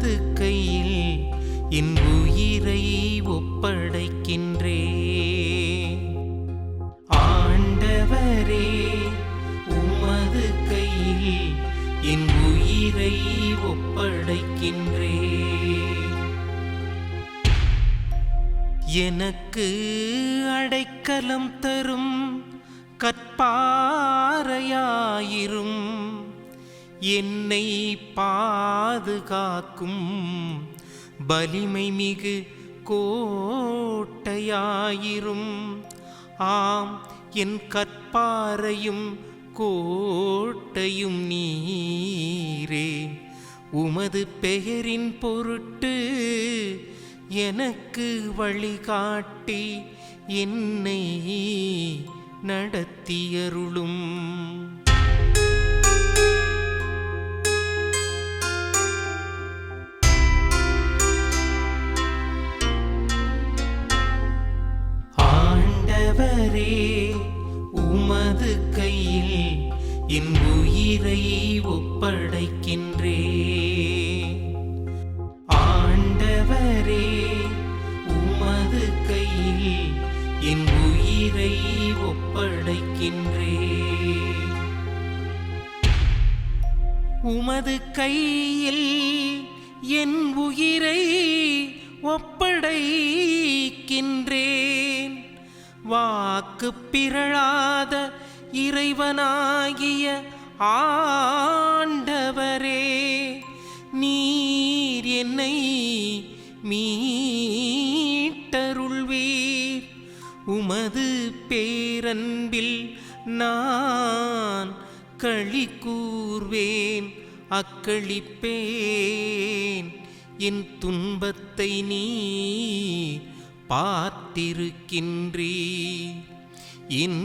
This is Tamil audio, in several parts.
உமது கையில் என் உயிரை ஒப்படைக்கின்றேன். ஆண்டவரே, உமது கையில் என் உயிரை ஒப்படைக்கின்றேன். எனக்கு அடைக்கலம் தரும் கற்பாறையாயிரும், என்னை பாதுகாக்கும் வலிமை மிகு கோட்டையாயிரும். ஆம், என் கற்பாறையும் கோட்டையும் நீரே. உமது பெயரின் பொருட்டு எனக்கு வழிகாட்டி என்னை நடத்தியருளும். ஆண்டவரே, உமது கையில் என் உயிரை ஒப்படைக்கின்றேன். ஆண்டவரே, உமது கையில் என் உயிரை ஒப்படைக்கின்றேன். உமது கையில் என் உயிரை ஒப்படைக்கின்றேன். வாக்கு பிறழாத இறைவனாகிய ஆண்டவரே, நீர் என்னை மீட்டருள்வீர். உமது பேரன்பில் நான் களி கூர்வேன், அக்களிப்பேன். என் துன்பத்தை நீர் பார்த்திருக்கின்றீர். என்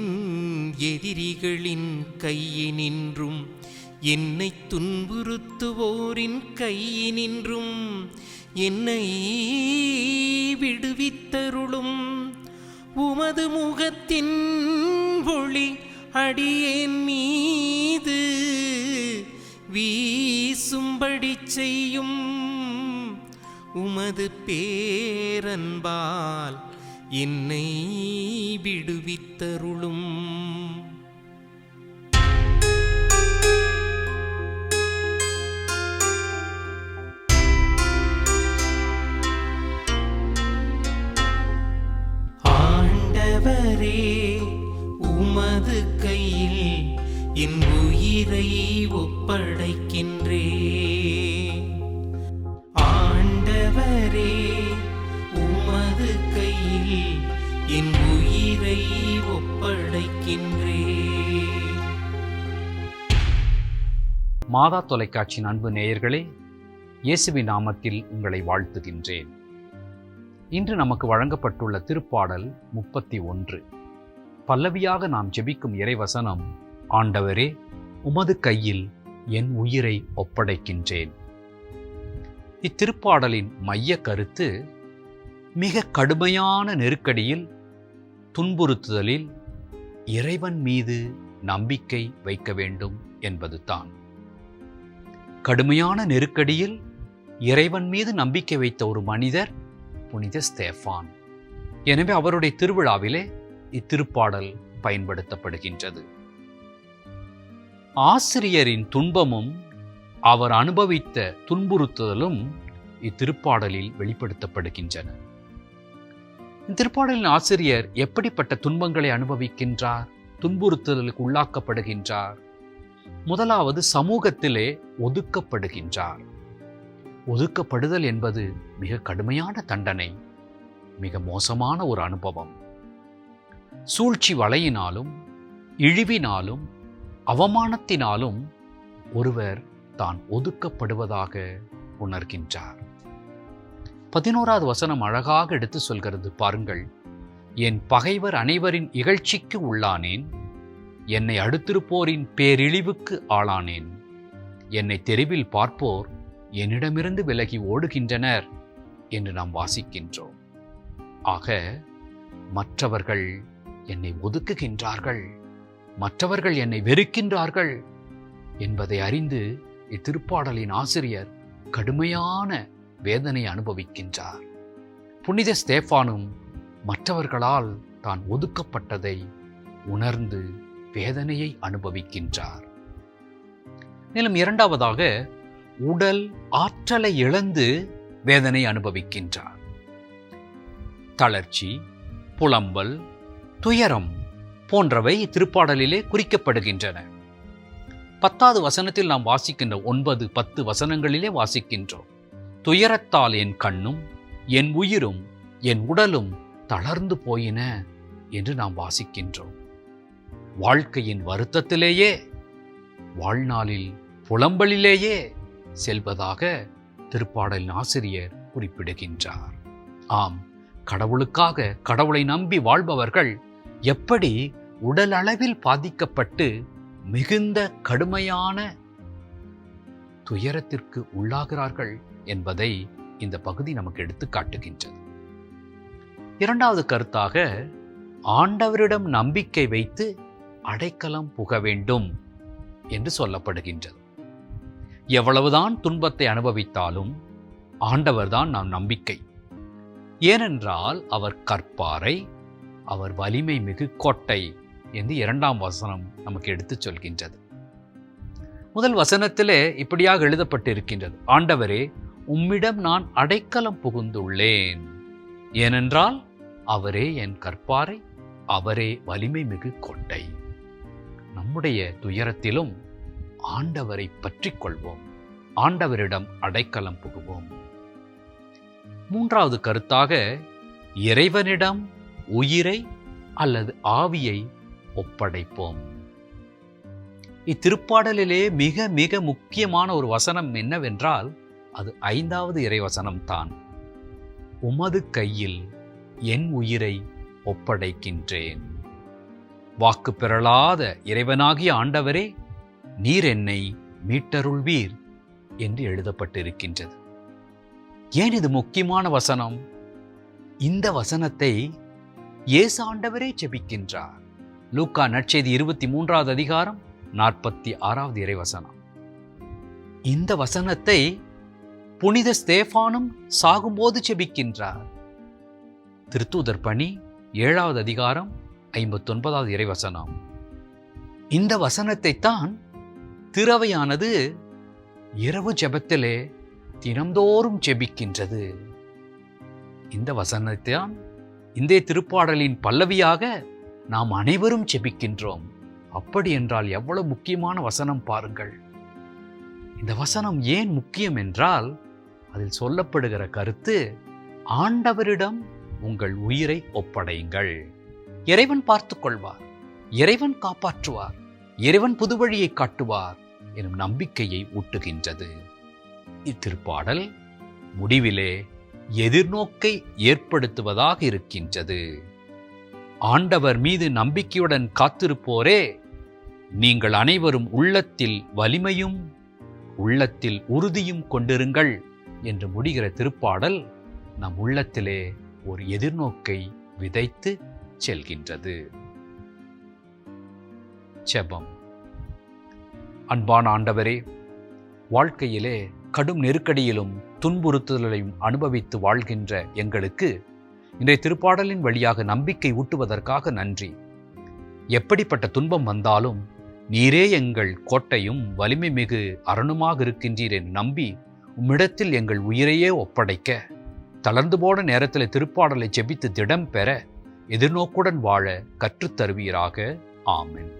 எதிரிகளின் கையினின்றும் என்னை துன்புறுத்துவோரின் கையினின்றும் என்னை விடுவித்தருளும். உமது முகத்தின் ஒளி அடியேன் மீது வீசும்படி செய்யும். உமது பேரன்பால் என்னை விடுவித்தருளும். ஆண்டவரே, உமது கையில் என் உயிரை ஒப்படைக்கின்றேன். ஆண்டவரே, உமது கையில் என் உயிரை ஒப்படைக்கின்றேன். மாதா தொலைக்காட்சியின் அன்பு நேயர்களே, இயேசுவின் நாமத்தில் உங்களை வாழ்த்துகின்றேன். இன்று நமக்கு வழங்கப்பட்டுள்ள திருப்பாடல் 31. பல்லவியாக நாம் ஜெபிக்கும் இறைவசனம், ஆண்டவரே, உமது கையில் என் உயிரை ஒப்படைக்கின்றேன். இத்திருப்பாடலின் மைய கருத்து மிக கடுமையான நெருக்கடியில், துன்புறுத்துதலில் இறைவன் மீது நம்பிக்கை வைக்க வேண்டும் என்பதுதான். கடுமையான நெருக்கடியில் இறைவன் மீது நம்பிக்கை வைத்த ஒரு மனிதர் புனித ஸ்தேஃபான். எனவே அவருடைய திருவிழாவிலே இத்திருப்பாடல் பயன்படுத்தப்படுகின்றது. ஆசிரியரின் துன்பமும் அவர் அனுபவித்த துன்புறுத்துதலும் இத்திருப்பாடலில் வெளிப்படுத்தப்படுகின்றன. இத்திருப்பாடலின் ஆசிரியர் எப்படிப்பட்ட துன்பங்களை அனுபவிக்கின்றார், துன்புறுத்துதலுக்கு உள்ளாக்கப்படுகின்றார்? முதலாவது, சமூகத்திலே ஒதுக்கப்படுகின்றார். ஒதுக்கப்படுதல் என்பது மிக கடுமையான தண்டனை, மிக மோசமான ஒரு அனுபவம். சூழ்ச்சி வலையினாலும் இழிவினாலும் அவமானத்தினாலும் ஒருவர் தான் ஒதுக்கப்படுவதாக உணர்கின்றார். 11வது வசனம் அழகாக எடுத்து சொல்கிறது பாருங்கள். என் பகைவர் அனைவரின் இகழ்ச்சிக்கு உள்ளானேன், என்னை அடுத்திருப்போரின் பேரிழிவுக்கு ஆளானேன். என்னை தெருவில் பார்ப்போர் என்னிடமிருந்து விலகி ஓடுகின்றனர் என்று நாம் வாசிக்கின்றோம். ஆக மற்றவர்கள் என்னை ஒதுக்குகின்றார்கள், மற்றவர்கள் என்னை வெறுக்கின்றார்கள் என்பதை அறிந்து இத்திருப்பாடலின் ஆசிரியர் கடுமையான வேதனை அனுபவிக்கின்றார். புனித ஸ்தேஃபானும் மற்றவர்களால் தான் ஒதுக்கப்பட்டதை உணர்ந்து வேதனையை அனுபவிக்கின்றார். மேலும் இரண்டாவதாக உடல் ஆற்றலை இழந்து வேதனை அனுபவிக்கின்றார். தளர்ச்சி, புலம்பல், துயரம் போன்றவை திருப்பாடலிலே குறிக்கப்படுகின்றன. 10வது வசனத்தில் நாம் வாசிக்கின்ற 9, 10 வசனங்களிலே வாசிக்கின்றோம். துயரத்தால் என் கண்ணும் என் உயிரும் என் உடலும் தளர்ந்து போயின என்று நாம் வாசிக்கின்றோம். வாழ்க்கையின் வருத்தத்திலேயே, வாழ்நாளில் புலம்பலிலேயே செல்வதாக திருப்பாடலின் ஆசிரியர் குறிப்பிடுகின்றார். ஆம், கடவுளுக்காக, கடவுளை நம்பி வாழ்பவர்கள் எப்படி உடல் அளவில் பாதிக்கப்பட்டு மிகுந்த கடுமையான துயரத்திற்கு உள்ளாகிறார்கள் என்பதை இந்த பகுதி நமக்கு எடுத்து காட்டுகின்றது. இரண்டாவது கருத்தாக, ஆண்டவரிடம் நம்பிக்கை வைத்து அடைக்கலம் புக வேண்டும் என்று சொல்லப்படுகின்றது. எவ்வளவுதான் துன்பத்தை அனுபவித்தாலும் ஆண்டவர்தான் நாம் நம்பிக்கை. ஏனென்றால் அவர் கற்பாரை, அவர் வலிமை மிகு கோட்டை என்று 2ஆம் வசனம் நமக்கு எடுத்துச் சொல்கின்றது. முதல் வசனத்திலே இப்படியாக எழுதப்பட்டிருக்கின்றது: ஆண்டவரே, உம்மிடம் நான் அடைக்கலம் புகுந்துள்ளேன், ஏனென்றால் அவரே என் கற்பாரை, அவரே வலிமை மிகு கோட்டை. நம்முடைய துயரத்திலும் ஆண்டவரை பற்றிக் கொள்வோம், ஆண்டவரிடம் அடைக்கலம் புகுவோம். மூன்றாவது கருத்தாக, இறைவனிடம் உயிரை அல்லது ஆவியை ஒப்படைப்போம். இத்திருப்பாடலிலே மிக மிக முக்கியமான ஒரு வசனம் என்னவென்றால் அது 5வது இறைவசனம் தான். உமது கையில் என் உயிரை ஒப்படைக்கின்றேன். வாக்கு பெறலாத இறைவனாகிய ஆண்டவரே, நீர் என்னை மீட்டருள்வீர் என்று எழுதப்பட்டிருக்கின்றது. ஏன் இது முக்கியமான வசனம்? இந்த வசனத்தை இயேசு ஆண்டவரே ஜெபிக்கின்றார். லூக்கா நற்செய்தி 23வது அதிகாரம் 46வது இறைவசனம். இந்த வசனத்தை புனித ஸ்தேஃபானும் சாகும்போது ஜெபிக்கின்றார். திருத்தூதர் பணி 7வது அதிகாரம் 59வது இறைவசனம். இந்த வசனத்தை தான் திரவையானது இரவு ஜெபத்திலே தினம்தோறும் ஜெபிக்கின்றது. இந்த வசனத்தை தான் இந்த திருப்பாடலின் பல்லவியாக நாம் அனைவரும் ஜெபிக்கின்றோம். அப்படி என்றால் எவ்வளவு முக்கியமான வசனம் பாருங்கள். இந்த வசனம் ஏன் முக்கியம் என்றால் அதில் சொல்லப்படுகிற கருத்து, ஆண்டவரிடம் உங்கள் உயிரை ஒப்படையுங்கள், இறைவன் பார்த்துக் கொள்வார், இறைவன் காப்பாற்றுவார், இறைவன் புதுவழியை காட்டுவார் எனும் நம்பிக்கையை ஊட்டுகின்றது. இத்திருப்பாடல் முடிவிலே எதிர்நோக்கை ஏற்படுத்துவதாக இருக்கின்றது. ஆண்டவர் மீது நம்பிக்கையுடன் காத்திருப்போரே, நீங்கள் அனைவரும் உள்ளத்தில் வலிமையும் உள்ளத்தில் உறுதியும் கொண்டிருங்கள் என்று முடிகிற திருப்பாடல் நம் உள்ளத்திலே ஒரு எதிர்நோக்கை விதைத்து செல்கின்றது. ஜெபம். அன்பான ஆண்டவரே, வாழ்க்கையிலே கடும் நெருக்கடியிலும் துன்புறுத்தலையும் அனுபவித்து வாழ்கின்ற எங்களுக்கு இன்றைய திருப்பாடலின் வழியாக நம்பிக்கை ஊட்டுவதற்காக நன்றி. எப்படிப்பட்ட துன்பம் வந்தாலும் நீரே எங்கள் கோட்டையும் வலிமை மிகு அரணுமாக இருக்கின்றீர் என்று நம்பி உம்மிடத்தில் எங்கள் உயிரையே ஒப்படைக்க, தளர்ந்து போன நேரத்தில் திருப்பாடலை ஜெபித்து திடம் பெற, எதிர்நோக்குடன் வாழ கற்றுத்தருவீராக. ஆமென்.